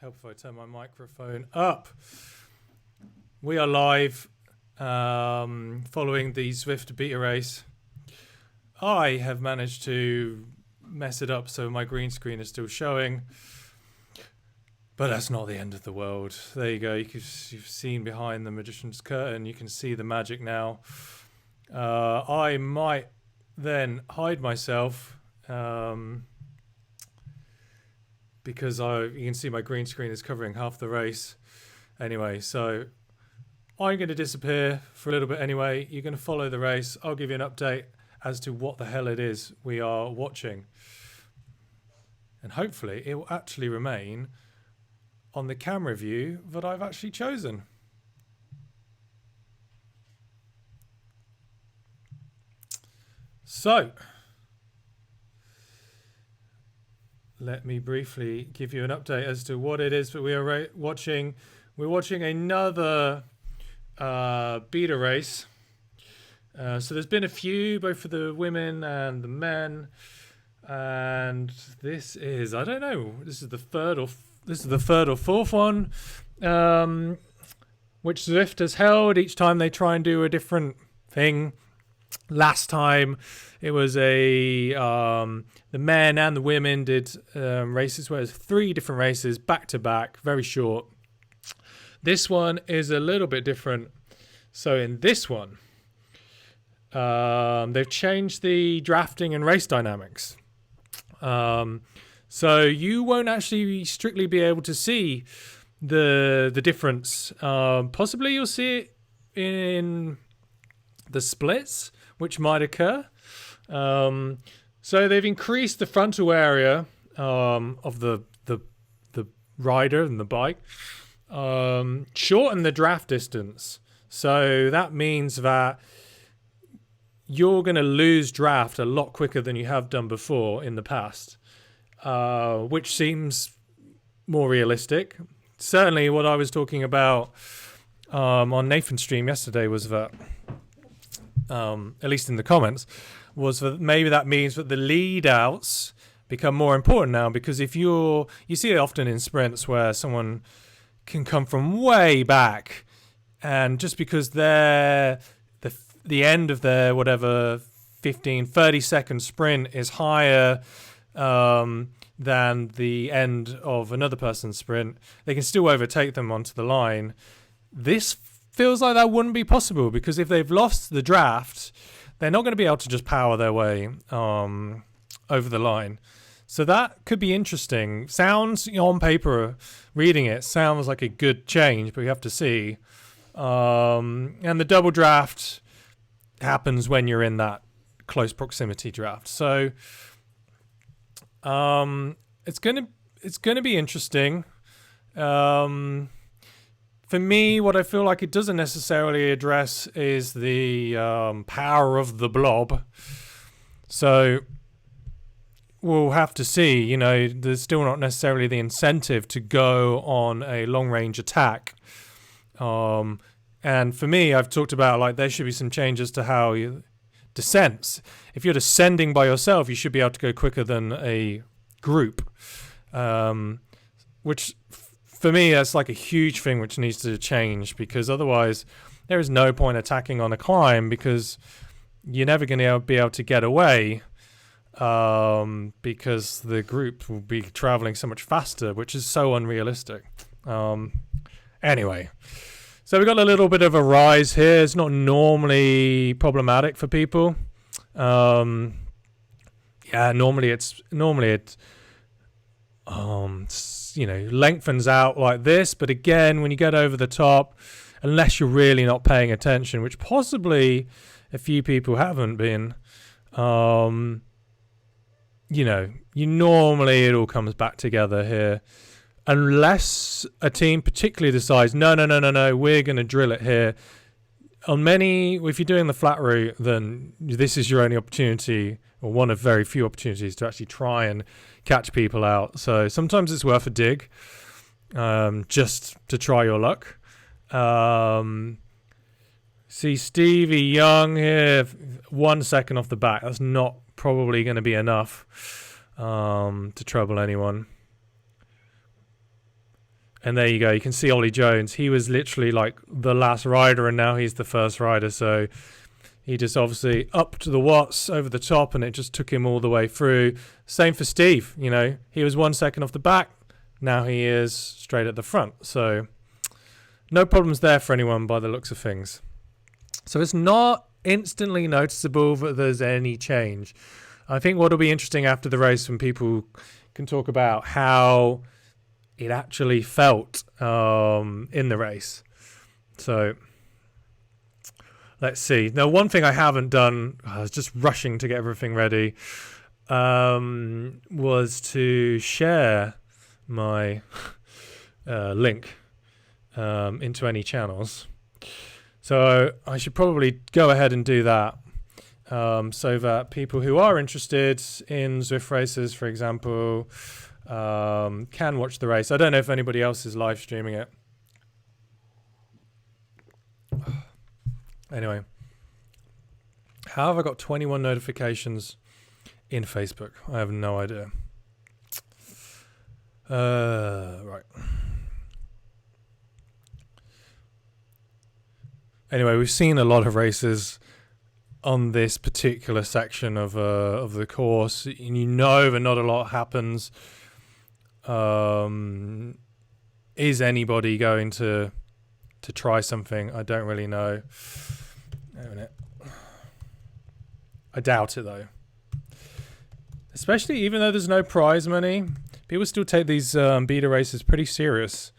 help if I turn my microphone up. We are live following the Zwift beta race. I have managed to mess it up so my green screen is still showing. But that's not the end of the world. There you go. You've seen behind the magician's curtain. You can see the magic now. I might then hide myself because you can see my green screen is covering half the race. Anyway, so I'm going to disappear for a little bit anyway. You're going to follow the race. I'll give you an update as to what the hell it is we are watching. And hopefully it will actually remain on the camera view that I've actually chosen. So, let me briefly give you an update as to what it is that we are watching. We're watching another beta race. So there's been a few, both for the women and the men. And this is, I don't know, this is the third or fourth one, which Zwift has held. Each time they try and do a different thing. Last time it was the men and the women did races where it was 3 different races back to back, very short. This one is a little bit different. So in this one, they've changed the drafting and race dynamics. So you won't actually strictly be able to see the difference. Possibly you'll see it in the splits, which might occur. So they've increased the frontal area of the rider and the bike, shortened the draft distance. So that means that you're going to lose draft a lot quicker than you have done before in the past, which seems more realistic. Certainly what I was talking about on Nathan's stream yesterday was that, at least in the comments, was that maybe that means that the lead outs become more important now, because if you see it often in sprints where someone can come from way back, and just because they're the end of their whatever 15-30 second sprint is higher than the end of another person's sprint, they can still overtake them onto the line. This feels like that wouldn't be possible, because if they've lost the draft, they're not going to be able to just power their way over the line. So that could be interesting. Sounds, on paper, reading it, sounds like a good change, but we have to see. And the double draft happens when you're in that close proximity draft. So it's gonna be interesting. For me, what I feel like it doesn't necessarily address is the power of the blob. So we'll have to see. There's still not necessarily the incentive to go on a long-range attack. And for me, I've talked about there should be some changes to how you descents. If you're descending by yourself, you should be able to go quicker than a group, which for me, that's like a huge thing which needs to change, because otherwise there is no point attacking on a climb, because you're never going to be able to get away, because the group will be traveling so much faster, which is so unrealistic. Anyway, so we got a little bit of a rise here. It's not normally problematic for people. Normally it lengthens out like this, but again, when you get over the top, unless you're really not paying attention, which possibly a few people haven't been, normally it all comes back together here, unless a team particularly decides, no, we're going to drill it here. If you're doing the flat route, then this is your only opportunity, or one of very few opportunities, to actually try and catch people out. So sometimes it's worth a dig, just to try your luck. See Stevie Young here, 1 second off the back. That's not probably going to be enough to trouble anyone. And there you go. You can see Ollie Jones. He was literally like the last rider, and now he's the first rider. So he just obviously upped the watts over the top, and it just took him all the way through. Same for Steve. You know, he was 1 second off the back. Now he is straight at the front. So no problems there for anyone by the looks of things. So it's not instantly noticeable that there's any change. I think what will be interesting after the race when people can talk about how it actually felt in the race. So let's see. Now, one thing I haven't done, I was just rushing to get everything ready, was to share my link into any channels. So I should probably go ahead and do that, so that people who are interested in Zwift races, for example, can watch the race. I don't know if anybody else is live streaming it. Anyway, how have I got 21 notifications in Facebook? I have no idea. Right. Anyway, we've seen a lot of races on this particular section of the course, and you know that not a lot happens. Is anybody going to try something? I don't really know. Wait a minute. I doubt it though. Especially even though there's no prize money, people still take these beta races pretty serious.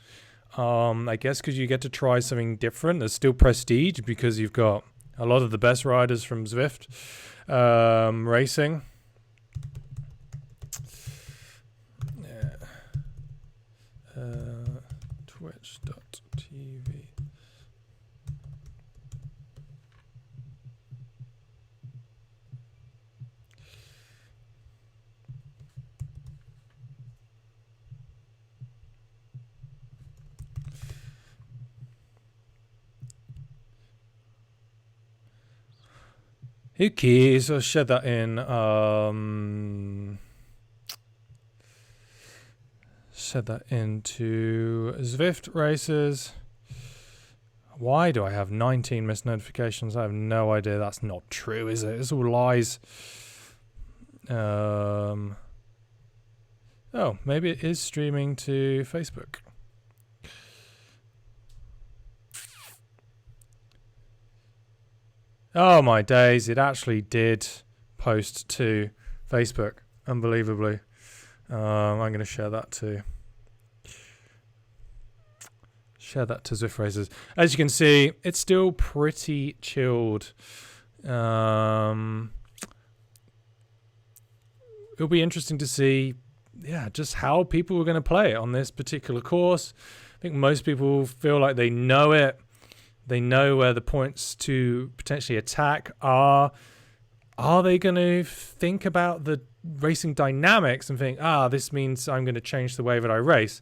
I guess because you get to try something different. There's still prestige because you've got a lot of the best riders from Zwift racing. Yeah. Twitch.tv. Who cares? I'll shed that in. Set that into Zwift races. Why do I have 19 missed notifications? I have no idea. That's not true, is it? It's all lies. Oh, maybe it is streaming to Facebook. Oh my days, it actually did post to Facebook, unbelievably. I'm going to share that too. Share that to Zwift Races. As you can see, it's still pretty chilled. It'll be interesting to see, just how people are going to play it on this particular course. I think most people feel like they know it. They know where the points to potentially attack are. Are they going to think about the racing dynamics and think, this means I'm going to change the way that I race?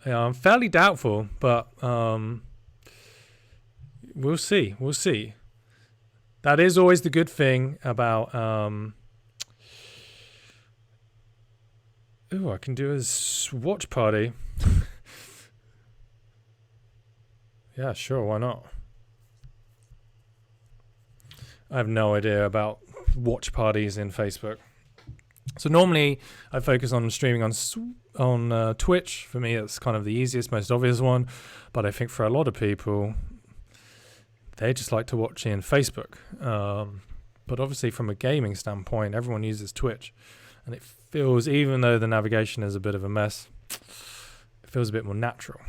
I'm fairly doubtful, but we'll see. We'll see. That is always the good thing about... I can do a watch party. Yeah, sure, why not? I have no idea about watch parties in Facebook. So normally I focus on streaming on Twitch. For me, it's kind of the easiest, most obvious one. But I think for a lot of people, they just like to watch in Facebook. But obviously from a gaming standpoint, everyone uses Twitch. And it feels, even though the navigation is a bit of a mess, it feels a bit more natural.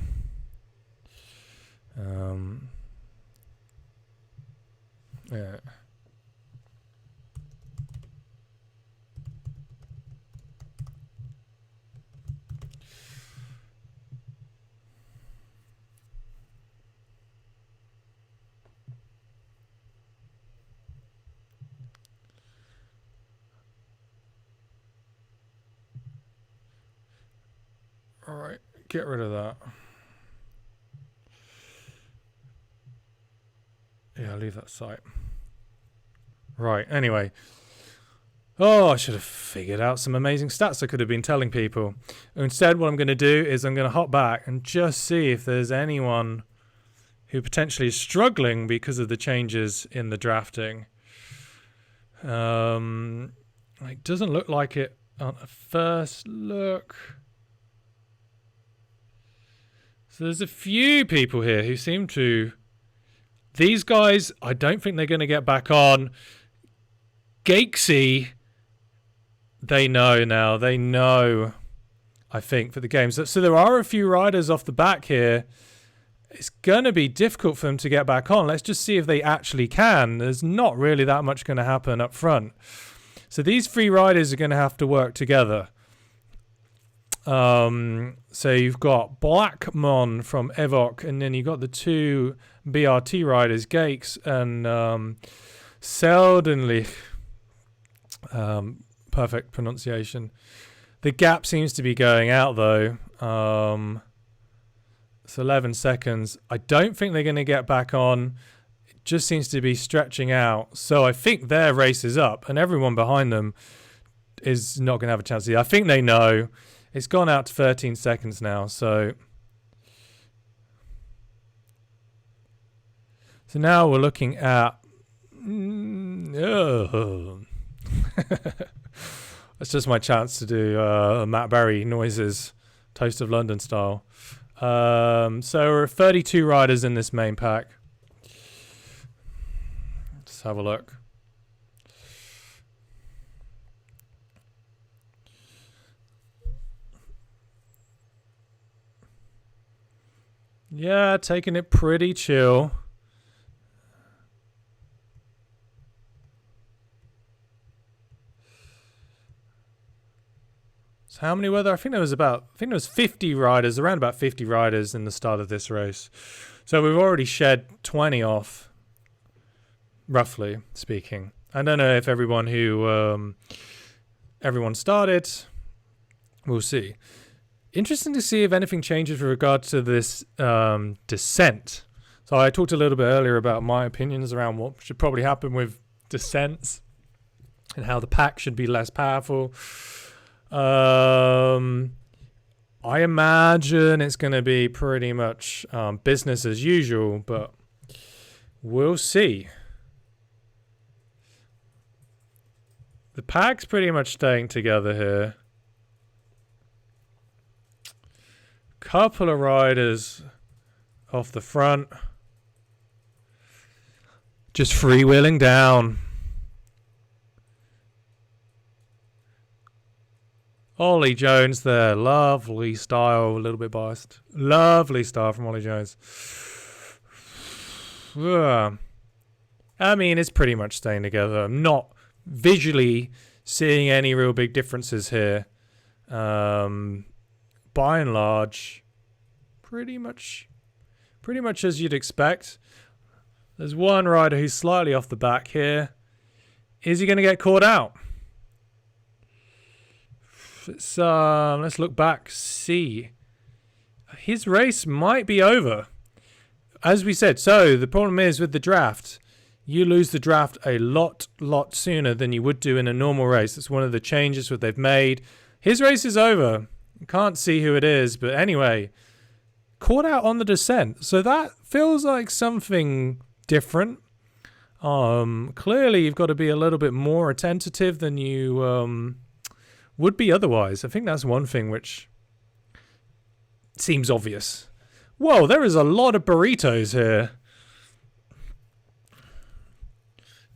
Yeah. All right, get rid of that. Yeah, I'll leave that site. Right, anyway. Oh, I should have figured out some amazing stats I could have been telling people. Instead, what I'm going to do is I'm going to hop back and just see if there's anyone who potentially is struggling because of the changes in the drafting. It doesn't look like it on a first look. So there's a few people here who seem to... These guys, I don't think they're going to get back on. Gakesy, they know now. They know, I think, for the games. So there are a few riders off the back here. It's going to be difficult for them to get back on. Let's just see if they actually can. There's not really that much going to happen up front. So these three riders are going to have to work together. So you've got Blackmon from Evok, and then you've got the two BRT riders, Gakes and Seldenlich. Perfect pronunciation. The gap seems to be going out though. It's 11 seconds. I don't think they're going to get back on. It just seems to be stretching out. So I think their race is up, and everyone behind them is not going to have a chance. I think they know. It's gone out to 13 seconds now. So now we're looking at... That's just my chance to do Matt Berry noises, Toast of London style. So we're 32 riders in this main pack. Let's have a look. Yeah, taking it pretty chill. So how many were there? I think there was 50 riders, around about 50 riders in the start of this race. So we've already shed 20 off, roughly speaking. I don't know if everyone started. We'll see. Interesting to see if anything changes with regard to this descent. So I talked a little bit earlier about my opinions around what should probably happen with descents and how the pack should be less powerful. I imagine it's going to be pretty much business as usual, but we'll see. The pack's pretty much staying together here. Couple of riders off the front. Just freewheeling down. Ollie Jones there. Lovely style. A little bit biased. Lovely style from Ollie Jones. I mean, it's pretty much staying together. I'm not visually seeing any real big differences here. By and large, pretty much as you'd expect. There's one rider who's slightly off the back here. Is he going to get caught out? Let's look back, see. His race might be over. As we said, so the problem is with the draft, you lose the draft a lot sooner than you would do in a normal race. It's one of the changes that they've made. His race is over. Can't see who it is, but anyway, caught out on the descent. So that feels like something different. Clearly, you've got to be a little bit more attentive than you would be otherwise. I think that's one thing which seems obvious. Whoa, there is a lot of burritos here.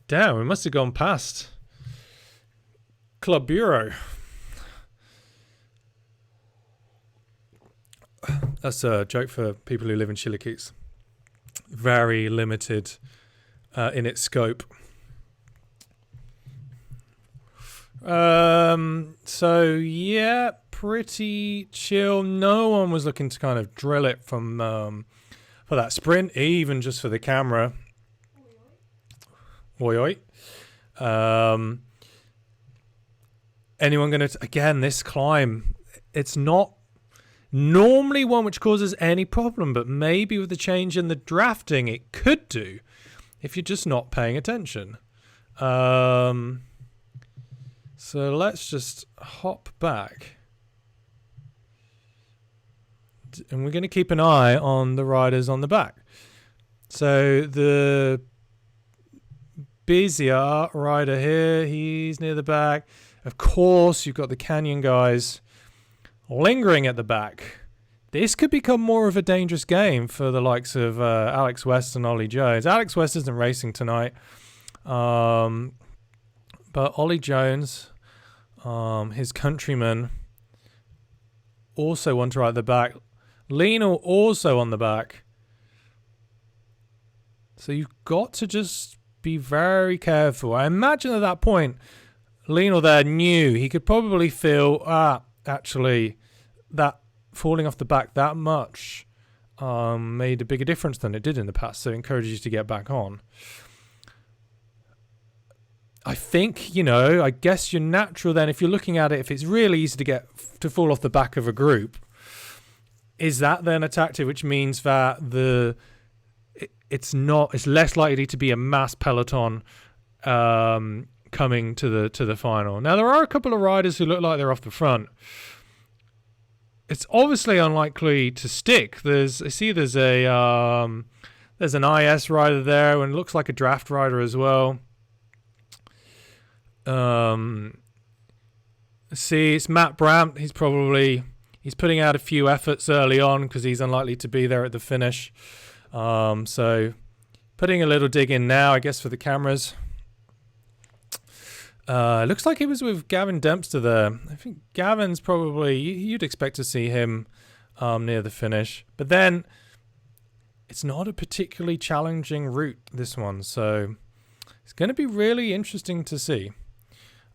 Damn, we must have gone past Club Bureau. That's a joke for people who live in Chilliquits. Very limited in its scope. So yeah, pretty chill. No one was looking to kind of drill it from for that sprint, even just for the camera. Oi oi. Anyone going to again? This climb, it's not normally one which causes any problem, but maybe with the change in the drafting, it could do if you're just not paying attention. So let's just hop back. And we're going to keep an eye on the riders on the back. So the busier rider here, he's near the back. Of course, you've got the Canyon guys lingering at the back. This could become more of a dangerous game for the likes of Alex West and Ollie Jones. Alex West isn't racing tonight. But Ollie Jones, his countryman, also one to ride at the back. Lionel also on the back. So you've got to just be very careful. I imagine at that point, Lionel there knew he could probably feel, actually, that falling off the back that much made a bigger difference than it did in the past. So it encourages you to get back on. I think, I guess you're natural then, if you're looking at it, if it's really easy to fall off the back of a group, is that then a tactic which means that it's less likely to be a mass peloton coming to the final. Now there are a couple of riders who look like they're off the front. It's obviously unlikely to stick. There's an IS rider there, and it looks like a draft rider as well. It's Matt Brandt. He's putting out a few efforts early on because he's unlikely to be there at the finish. So putting a little dig in now, I guess, for the cameras. It looks like he was with Gavin Dempster there. I think Gavin's probably, you'd expect to see him near the finish. But then it's not a particularly challenging route, this one. So it's going to be really interesting to see.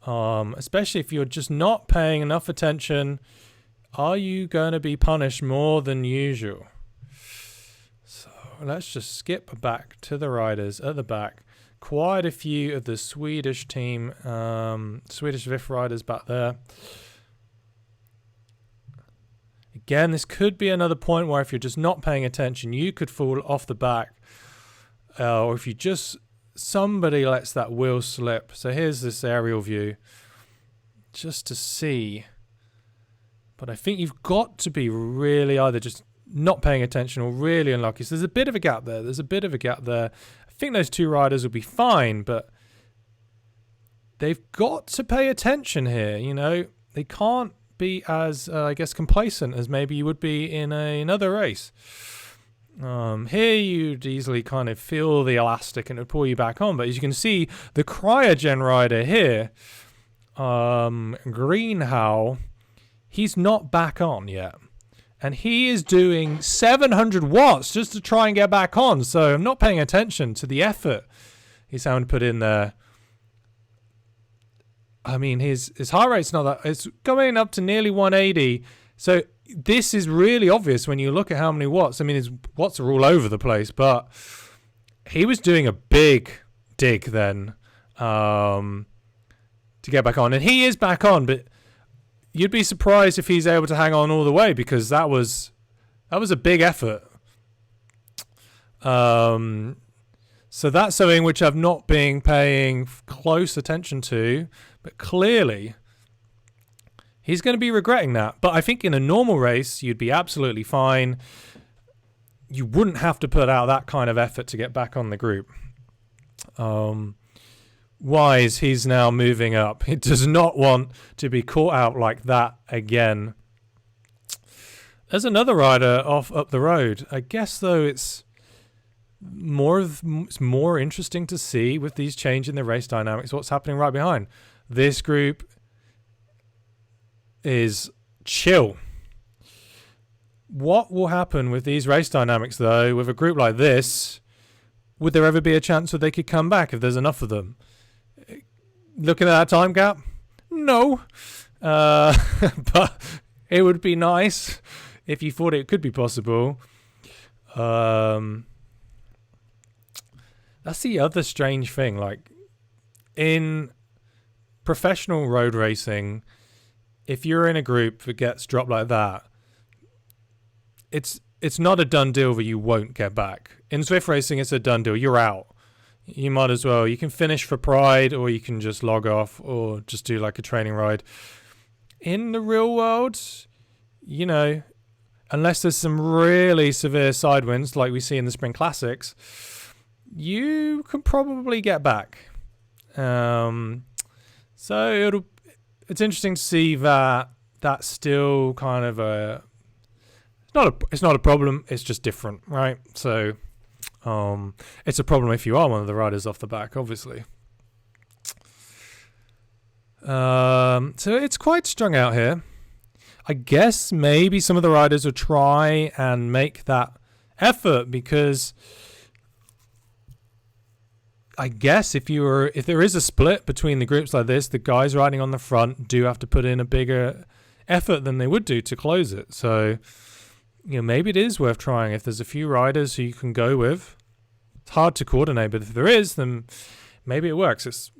Especially if you're just not paying enough attention. Are you going to be punished more than usual? So let's just skip back to the riders at the back. Quite a few of the Swedish team, Swedish Zwift riders back there. Again, this could be another point where if you're just not paying attention, you could fall off the back. Or if somebody lets that wheel slip. So here's this aerial view just to see. But I think you've got to be really either just not paying attention or really unlucky. So there's a bit of a gap there. I think those two riders will be fine, but they've got to pay attention here. They can't be as, complacent as maybe you would be in another race. Here you'd easily kind of feel the elastic and it would pull you back on. But as you can see, the cryogen rider here, Greenhow, he's not back on yet. And he is doing 700 watts just to try and get back on. So I'm not paying attention to the effort he's having to put in there. I mean, his heart rate's not that. It's going up to nearly 180. So this is really obvious when you look at how many watts. I mean, his watts are all over the place. But he was doing a big dig then to get back on. And he is back on, but you'd be surprised if he's able to hang on all the way because that was a big effort. So that's something which I've not been paying close attention to, but clearly he's going to be regretting that. But I think in a normal race, you'd be absolutely fine. You wouldn't have to put out that kind of effort to get back on the group. Wise, he's now moving up. He does not want to be caught out like that again. There's another rider up the road. I guess, though, it's more interesting to see with these change in the race dynamics what's happening right behind. This group is chill. What will happen with these race dynamics, though, with a group like this? Would there ever be a chance that they could come back if there's enough of them? Looking at that time gap? No. But it would be nice if you thought it could be possible. That's the other strange thing. Like, in professional road racing, if you're in a group that gets dropped like that, it's not a done deal that you won't get back. In Zwift racing, it's a done deal. You're out. You might as well. You can finish for pride, or you can just log off, or just do like a training ride. In the real world, you know, unless there's some really severe side winds like we see in the Sprint Classics, you can probably get back. So it's interesting to see that that's still kind of it's not a problem. It's just different, right? So it's a problem if you are one of the riders off the back, obviously. So it's quite strung out here. I guess maybe some of the riders will try and make that effort, because I guess if there is a split between the groups like this, the guys riding on the front do have to put in a bigger effort than they would do to close it. So, you know, maybe it is worth trying if there's a few riders who you can go with. It's hard to coordinate, but if there is, then maybe it works.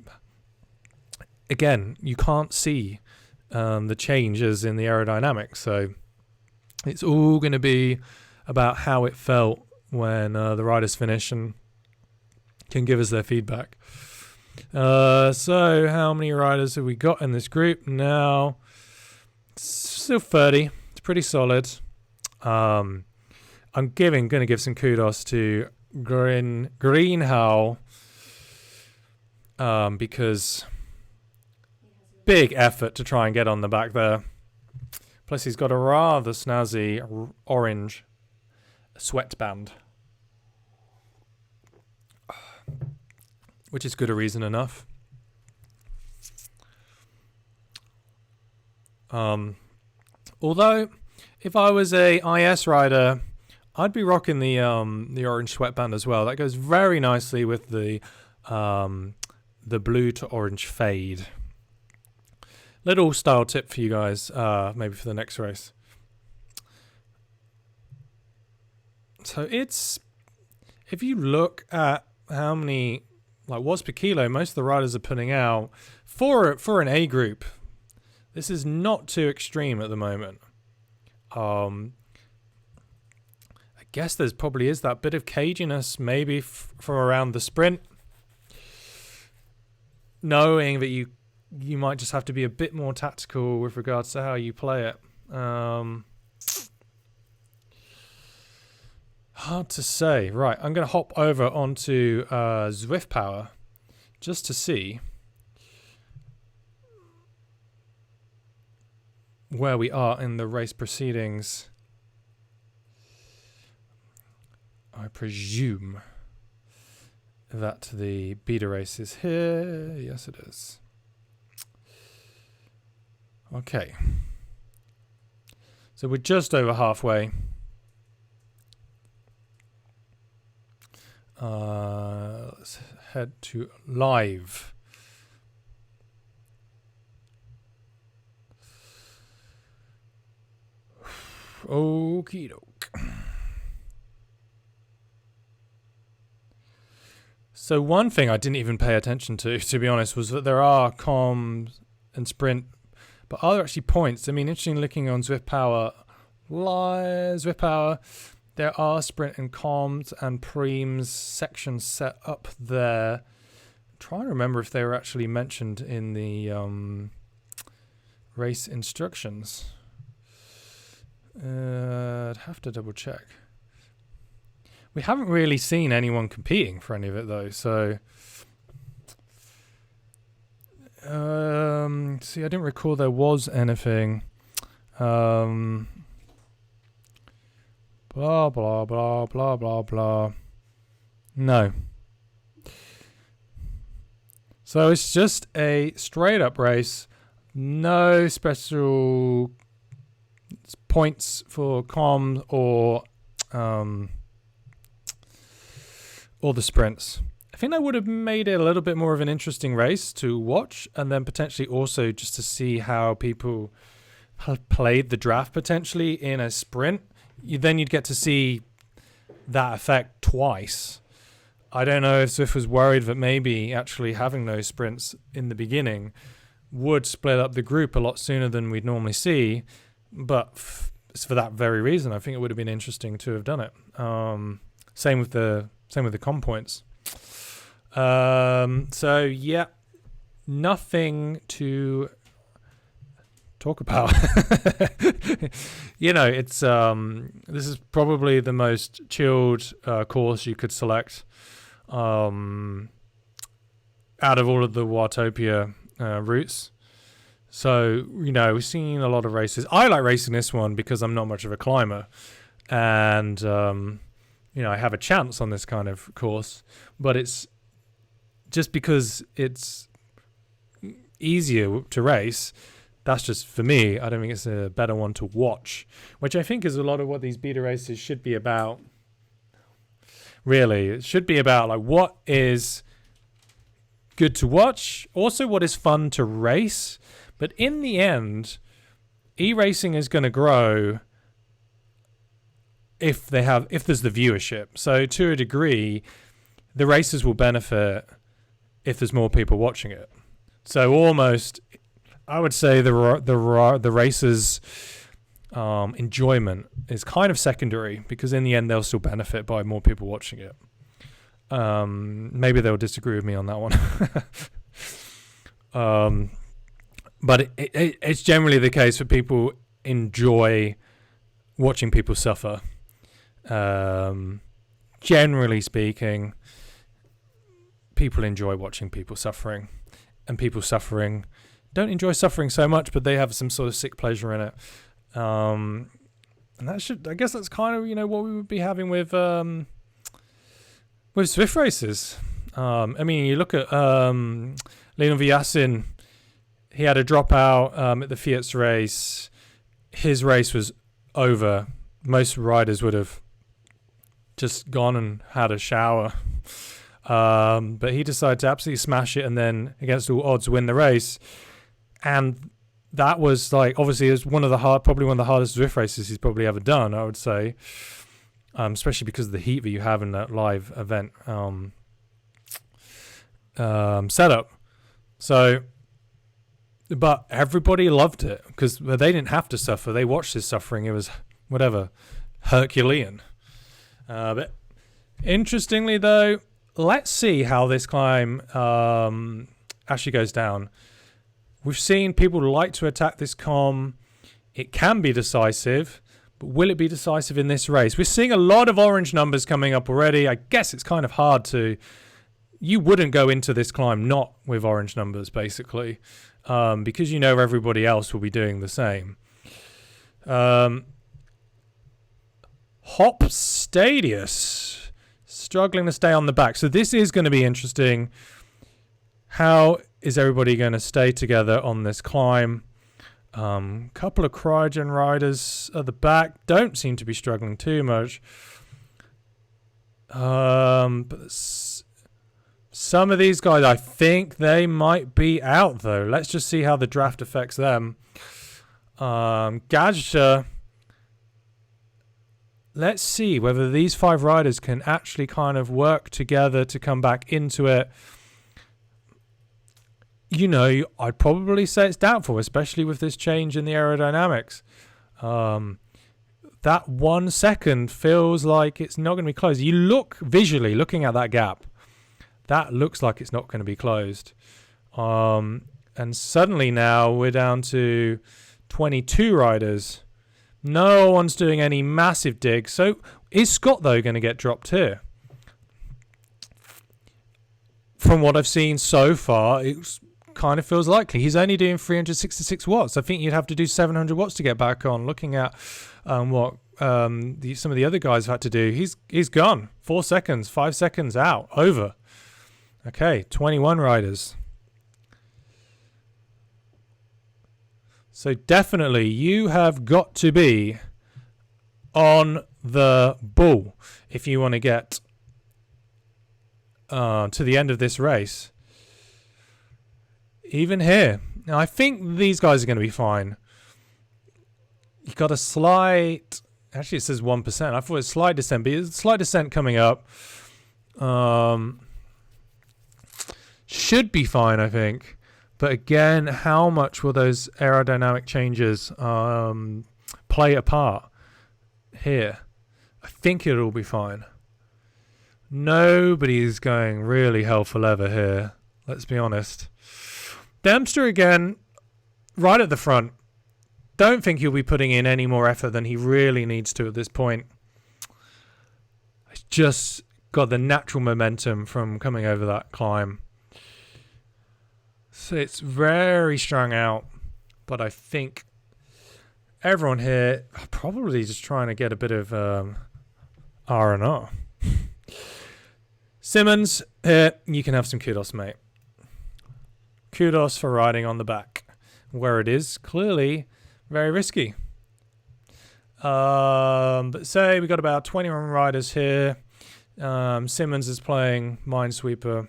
Again, you can't see the changes in the aerodynamics, so it's all going to be about how it felt when the riders finish and can give us their feedback. So how many riders have we got in this group now? Still 30. It's pretty solid. I'm going to give some kudos to Greenhow, because big effort to try and get on the back there. Plus he's got a rather snazzy orange sweatband, which is good a reason enough. Although if I was a IS rider, I'd be rocking the orange sweatband as well. That goes very nicely with the blue to orange fade. Little style tip for you guys, maybe for the next race. So if you look at how many watts per kilo most of the riders are putting out for an A group, this is not too extreme at the moment. I guess there's probably is that bit of caginess maybe from around the sprint, knowing that you might just have to be a bit more tactical with regards to how you play it. Hard to say. Right, I'm going to hop over onto Zwift Power just to see where we are in the race proceedings. I presume that the beta race is here. Yes, it is. Okay. So we're just over halfway. Let's head to live. Okie doke. So one thing I didn't even pay attention to be honest, was that there are comms and sprint, but are there actually points? I mean, interesting looking on Zwift Power, there are sprint and comms and preems sections set up there. I'm trying to remember if they were actually mentioned in the race instructions. I'd have to double check. We haven't really seen anyone competing for any of it though, so see, I didn't recall there was anything. Blah blah blah blah blah blah. No. So it's just a straight up race. No special points for comms or the sprints. I think that would have made it a little bit more of an interesting race to watch, and then potentially also just to see how people played the draft potentially in a sprint. Then you'd get to see that effect twice. I don't know if Zwift was worried that maybe actually having those sprints in the beginning would split up the group a lot sooner than we'd normally see, but for that very reason, I think it would have been interesting to have done it. Same with the com points. So yeah, nothing to talk about. It's this is probably the most chilled course you could select out of all of the Watopia routes. So we've seen a lot of races. I like racing this one because I'm not much of a climber, and I have a chance on this kind of course, but it's just because it's easier to race. That's just for me. I don't think it's a better one to watch, which I think is a lot of what these beta races should be about. Really, it should be about like what is good to watch, also what is fun to race. But in the end, e-racing is going to grow if there's the viewership. So to a degree, the races will benefit if there's more people watching it. So almost, I would say the races' enjoyment is kind of secondary, because in the end they'll still benefit by more people watching it. Maybe they'll disagree with me on that one. But it's generally the case that people enjoy watching people suffer. Generally speaking, people enjoy watching people suffering, and people suffering don't enjoy suffering so much, but they have some sort of sick pleasure in it. And I guess that's kind of what we would be having with Zwift races. You look at Lionel Vujasin. He had a dropout at the Fiat's race. His race was over. Most riders would have just gone and had a shower. But he decided to absolutely smash it, and then against all odds win the race. And that was obviously it was probably one of the hardest Zwift races he's probably ever done, I would say. Especially because of the heat that you have in that live event setup. So, but everybody loved it because they didn't have to suffer. They watched his suffering. It was Herculean. But interestingly, though, let's see how this climb actually goes down. We've seen people like to attack this comm. It can be decisive, but will it be decisive in this race? We're seeing a lot of orange numbers coming up already. I guess it's kind of hard to... You wouldn't go into this climb not with orange numbers, basically, because everybody else will be doing the same. Hop Stadius struggling to stay on the back. So this is going to be interesting. How is everybody going to stay together on this climb? Couple of Cryogen riders at the back don't seem to be struggling too much. But some of these guys, I think they might be out, though. Let's just see how the draft affects them. Gajda. Let's see whether these 5 riders can actually kind of work together to come back into it. I'd probably say it's doubtful, especially with this change in the aerodynamics. That 1 second feels like it's not going to be closed. You look visually, looking at that gap, that looks like it's not going to be closed. And suddenly now we're down to 22 riders. No one's doing any massive digs. So is Scott, though, going to get dropped here? From what I've seen so far, it kind of feels likely. He's only doing 366 watts. I think you'd have to do 700 watts to get back on. Looking at what some of the other guys have had to do, he's gone. 4 seconds, 5 seconds out, over. Okay, 21 riders. So definitely you have got to be on the ball if you want to get to the end of this race. Even here. Now, I think these guys are going to be fine. You've got a slight... Actually, it says 1%. I thought it was slight descent, but it's a slight descent coming up. Should be fine, I think. But again, how much will those aerodynamic changes play a part here? I think it'll be fine. Nobody's going really hell for leather here. Let's be honest. Dempster again, right at the front. Don't think he'll be putting in any more effort than he really needs to at this point. He's just got the natural momentum from coming over that climb. So it's very strung out. But I think everyone here probably just trying to get a bit of R&R. Simmons, here, you can have some kudos, mate. Kudos for riding on the back, where it is clearly very risky. But say we got about 21 riders here. Simmons is playing Minesweeper.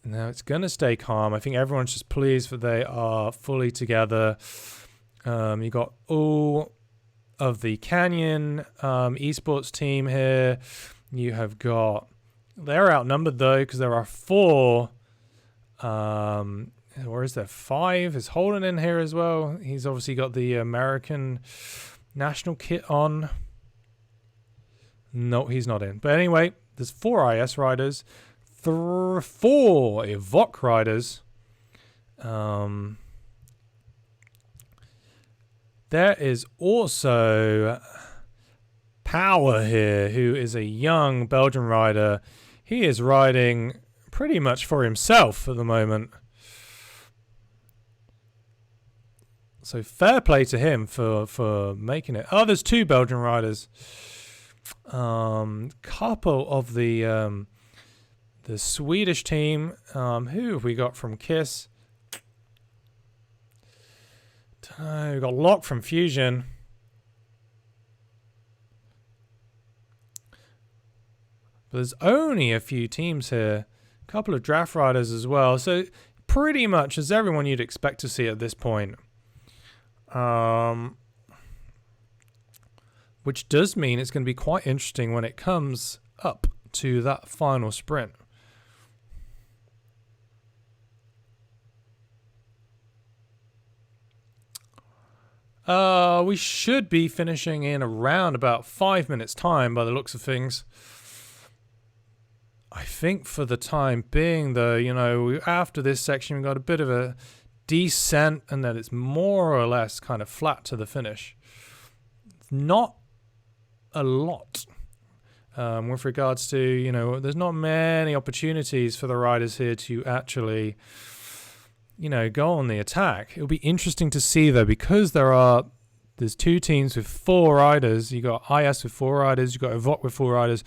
Now it's going to stay calm. I think everyone's just pleased that they are fully together. You got all of the Canyon esports team here. You have got... They're outnumbered though because there are 4... or is there 5? Is Holden in here as well? He's obviously got the American national kit on. No, he's not in. But anyway, there's 4 IS riders. 4 Evoque riders. There is also Power here, who is a young Belgian rider. He is riding pretty much for himself at the moment. So fair play to him for making it. Oh, there's 2 Belgian riders. Couple of the Swedish team. Who have we got from KISS? We've got Locke from Fusion. But there's only a few teams here. A couple of draft riders as well. So pretty much as everyone you'd expect to see at this point. Which does mean it's going to be quite interesting when it comes up to that final sprint. We should be finishing in around about 5 minutes time by the looks of things. I think for the time being though, you know, after this section we've got a bit of a descent and then it's more or less kind of flat to the finish. It's not a lot with regards to, you know, there's not many opportunities for the riders here to actually, you know, go on the attack. It'll be interesting to see though, because there's 2 teams with 4 riders. You got IS with 4 riders, you got Evoque with 4 riders.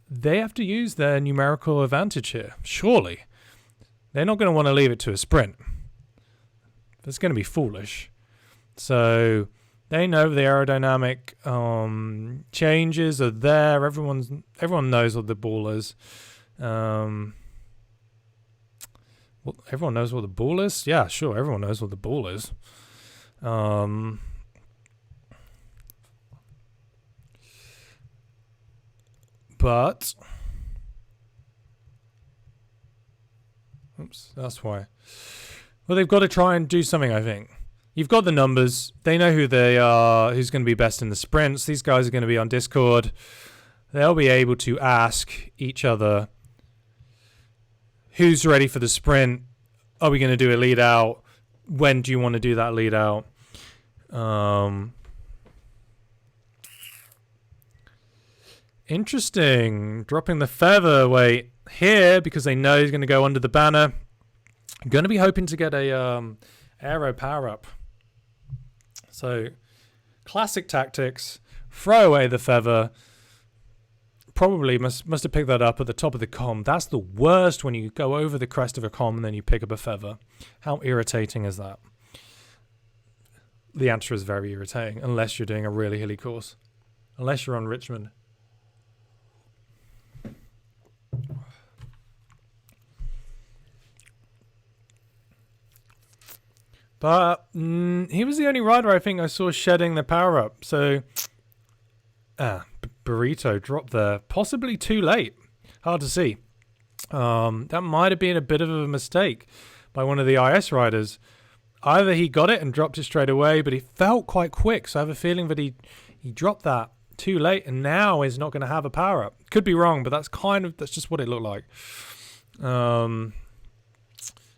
They have to use their numerical advantage here, surely. They're not going to want to leave it to a sprint. That's going to be foolish. So they know the aerodynamic changes are there. Everyone knows what the ball is. Well, everyone knows what the ball is? Yeah, sure, everyone knows what the ball is. But... Oops, that's why. Well, they've got to try and do something, I think. You've got the numbers. They know who they are, who's going to be best in the sprints. These guys are going to be on Discord. They'll be able to ask each other, who's ready for the sprint? Are we going to do a lead out? When do you want to do that lead out? Interesting. Dropping the featherweight here because they know he's going to go under the banner. I'm going to be hoping to get a aero power up. So classic tactics. Throw away the feather. Probably must have picked that up at the top of the comm. That's the worst when you go over the crest of a comm and then you pick up a feather. How irritating is that? The answer is very irritating unless you're doing a really hilly course. Unless you're on Richmond. But he was the only rider I think I saw shedding the power up. So, Burrito dropped there. Possibly too late. Hard to see. That might have been a bit of a mistake by one of the IS riders. Either he got it and dropped it straight away, but he felt quite quick. So I have a feeling that he dropped that too late and now is not going to have a power up. Could be wrong, but that's just what it looked like.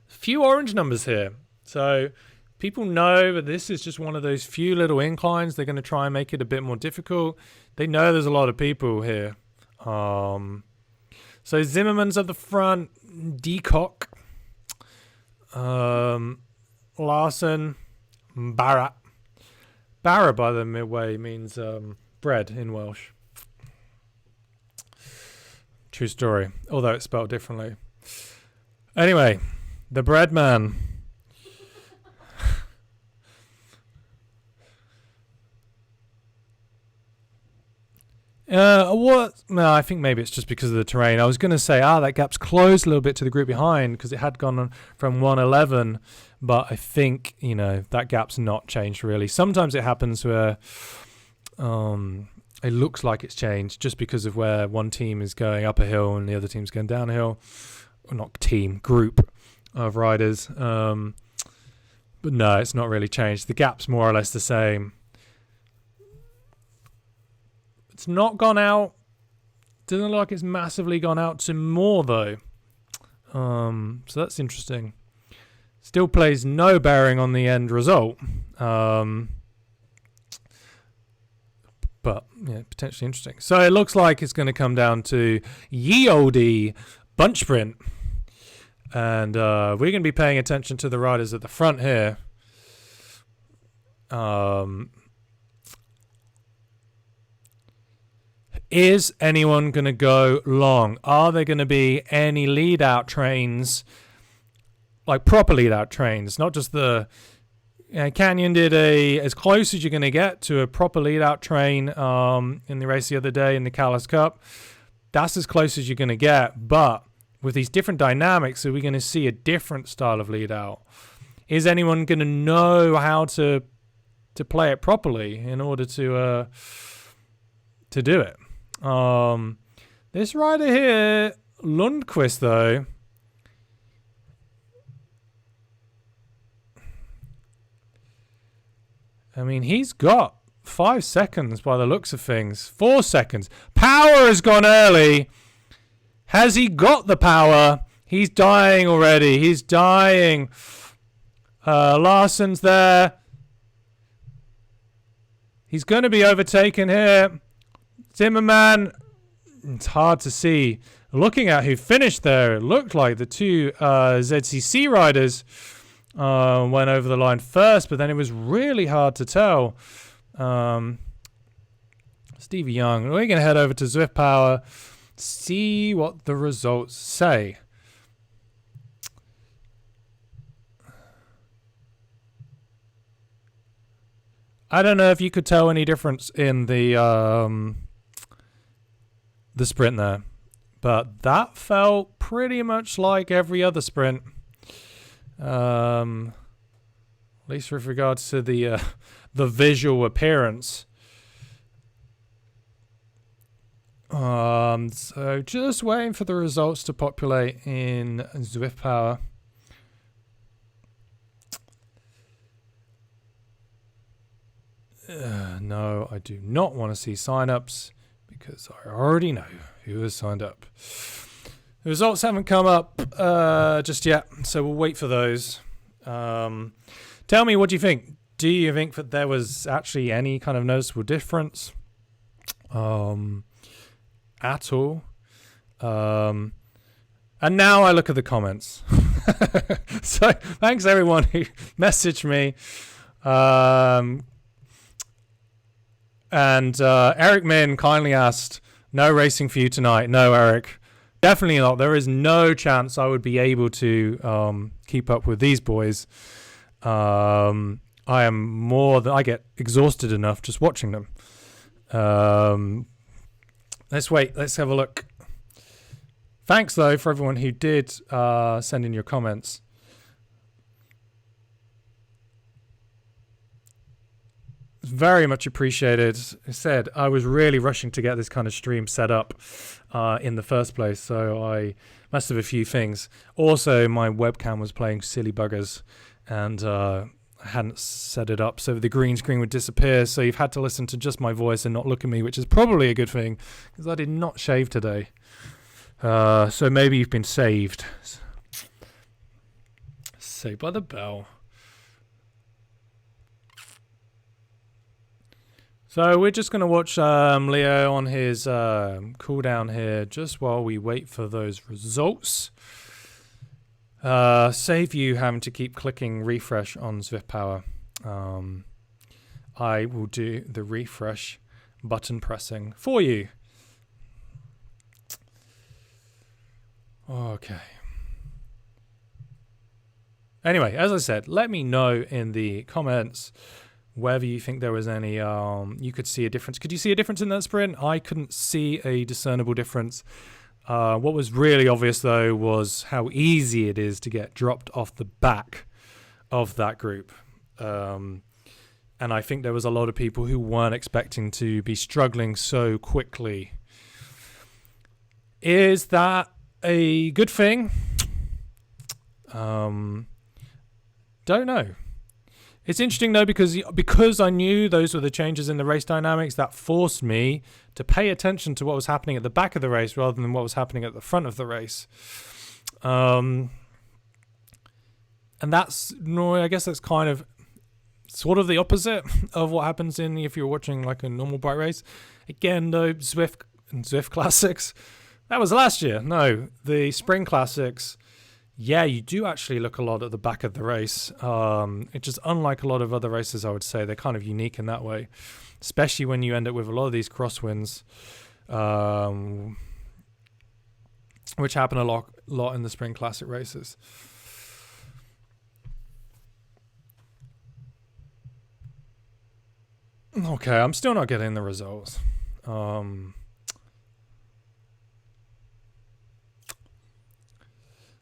Few orange numbers here. So people know that this is just one of those few little inclines. They're going to try and make it a bit more difficult. They know there's a lot of people here. So Zimmerman's at the front, Deacock, Larson, Barra. Barra, by the way, means bread in Welsh. True story, although it's spelled differently. Anyway, the bread man. What? No, I think maybe it's just because of the terrain. I was going to say, that gap's closed a little bit to the group behind because it had gone on from 111, but I think, that gap's not changed really. Sometimes it happens where it looks like it's changed just because of where one team is going up a hill and the other team's going down a hill. Or not team, group of riders. But no, it's not really changed. The gap's more or less the same. It's not gone out. Doesn't look like it's massively gone out to more though. So that's interesting. Still plays no bearing on the end result. But yeah, potentially interesting. So it looks like it's going to come down to ye olde bunch sprint. And we're going to be paying attention to the riders at the front here. Is anyone going to go long? Are there going to be any lead-out trains, like proper lead-out trains, not just the... Canyon did as close as you're going to get to a proper lead-out train in the race the other day in the Callis Cup. That's as close as you're going to get, but with these different dynamics, are we going to see a different style of lead-out? Is anyone going to know how to play it properly in order to do it? This rider here, Lundqvist, though, I mean, he's got 5 seconds by the looks of things. 4 seconds. Power has gone early. Has he got the power? He's dying already. He's dying. Larson's there. He's going to be overtaken here. Zimmerman, it's hard to see. Looking at who finished there, it looked like the two ZCC riders went over the line first, but then it was really hard to tell. Stevie Young. We're going to head over to Zwift Power, see what the results say. I don't know if you could tell any difference in the sprint there, but that felt pretty much like every other sprint, at least with regards to the visual appearance. So just waiting for the results to populate in Zwift Power. No, I do not want to see sign-ups because I already know who has signed up. The results haven't come up just yet, so we'll wait for those. Tell me, what do you think? Do you think that there was actually any kind of noticeable difference at all? And now I look at the comments. So thanks everyone who messaged me. And Eric Min kindly asked, no racing for you tonight. No, Eric, definitely not. There is no chance I would be able to keep up with these boys. I get exhausted enough just watching them. Let's wait. Let's have a look. Thanks, though, for everyone who did send in your comments. Very much appreciated. I said I was really rushing to get this kind of stream set up in the first place, so I messed up a few things. Also, my webcam was playing silly buggers, and I hadn't set it up so the green screen would disappear. So you've had to listen to just my voice and not look at me, which is probably a good thing because I did not shave today. So maybe you've been saved. Saved by the bell. So we're just going to watch Leo on his cooldown here just while we wait for those results. Save you having to keep clicking refresh on Zwift Power. I will do the refresh button pressing for you. Okay. Anyway, as I said, let me know in the comments whether you think there was any, you could see a difference. Could you see a difference in that sprint? I couldn't see a discernible difference. What was really obvious, though, was how easy it is to get dropped off the back of that group. And I think there was a lot of people who weren't expecting to be struggling so quickly. Is that a good thing? Don't know. It's interesting though because I knew those were the changes in the race dynamics that forced me to pay attention to what was happening at the back of the race rather than what was happening at the front of the race. And that's, I guess that's kind of sort of the opposite of what happens if you're watching like a normal bike race. Again though, Zwift and Zwift Classics, that was last year. No, the Spring Classics, yeah, you do actually look a lot at the back of the race. It's just unlike a lot of other races, I would say. They're kind of unique in that way, especially when you end up with a lot of these crosswinds, which happen a lot in the Spring Classic races. Okay, I'm still not getting the results.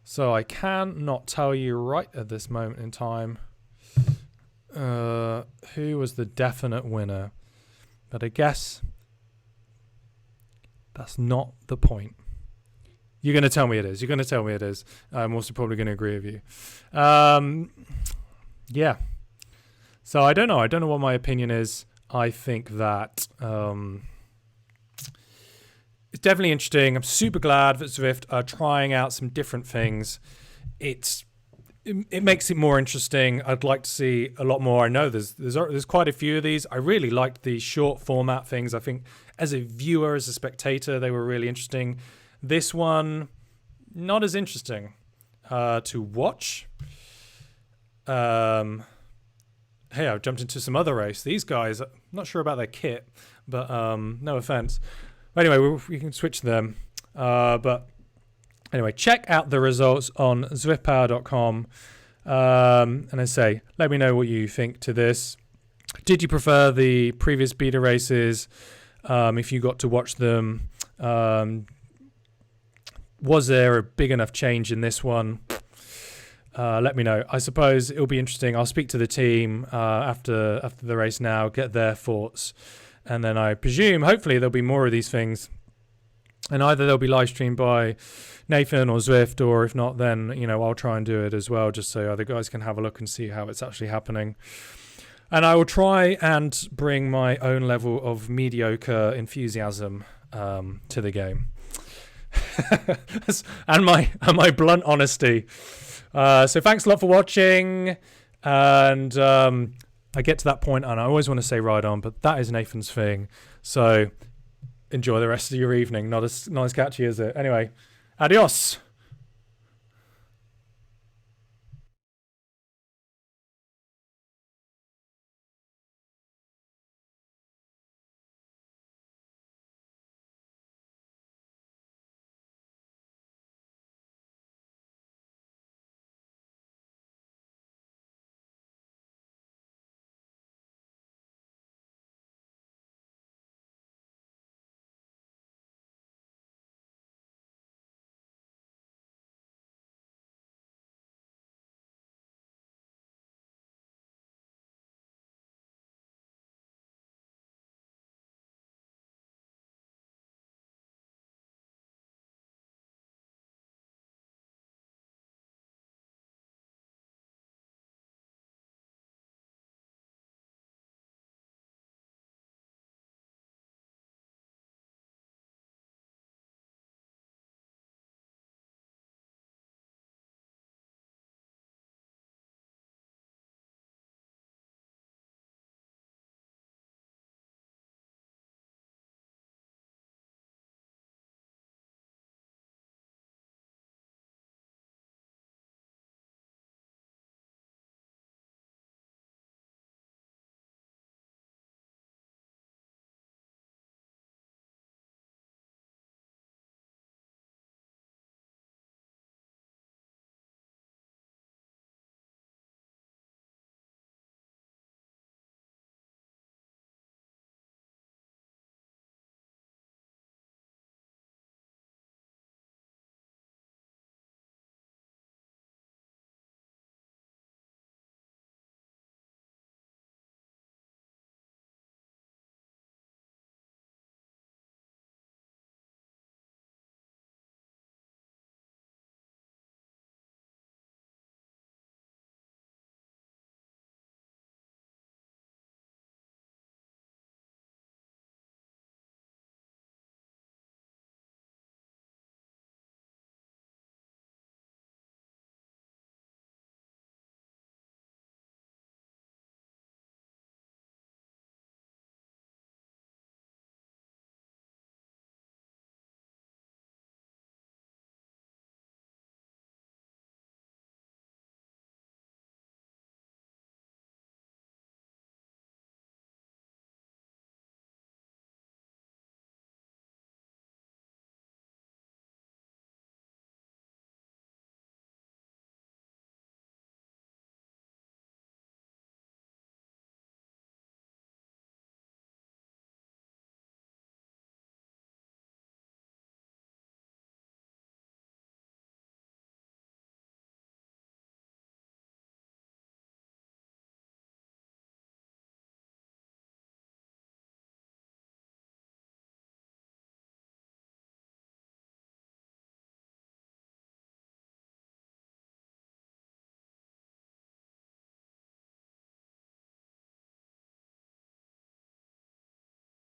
So I cannot tell you right at this moment in time who was the definite winner. But I guess that's not the point. You're going to tell me it is. You're going to tell me it is. I'm also probably going to agree with you. Yeah. So I don't know. I don't know what my opinion is. I think that it's definitely interesting. I'm super glad that Zwift are trying out some different things. It makes it more interesting. I'd like to see a lot more. I know there's quite a few of these. I really liked the short format things. I think as a viewer, as a spectator, they were really interesting. This one, not as interesting to watch. Hey, I've jumped into some other race. These guys, I'm not sure about their kit, but no offense. Anyway, we can switch them. But anyway, check out the results on zwiftpower.com. And I say, let me know what you think to this. Did you prefer the previous beta races? If you got to watch them, was there a big enough change in this one? Let me know. I suppose it'll be interesting. I'll speak to the team after the race now, get their thoughts. And then I presume, hopefully, there'll be more of these things. And either they'll be live streamed by Nathan or Zwift, or if not, then, I'll try and do it as well, just so other guys can have a look and see how it's actually happening. And I will try and bring my own level of mediocre enthusiasm to the game. and my blunt honesty. So thanks a lot for watching. And I get to that point and I always want to say ride on, but that is Nathan's thing. So enjoy the rest of your evening. Not as catchy, is it? Anyway, adios.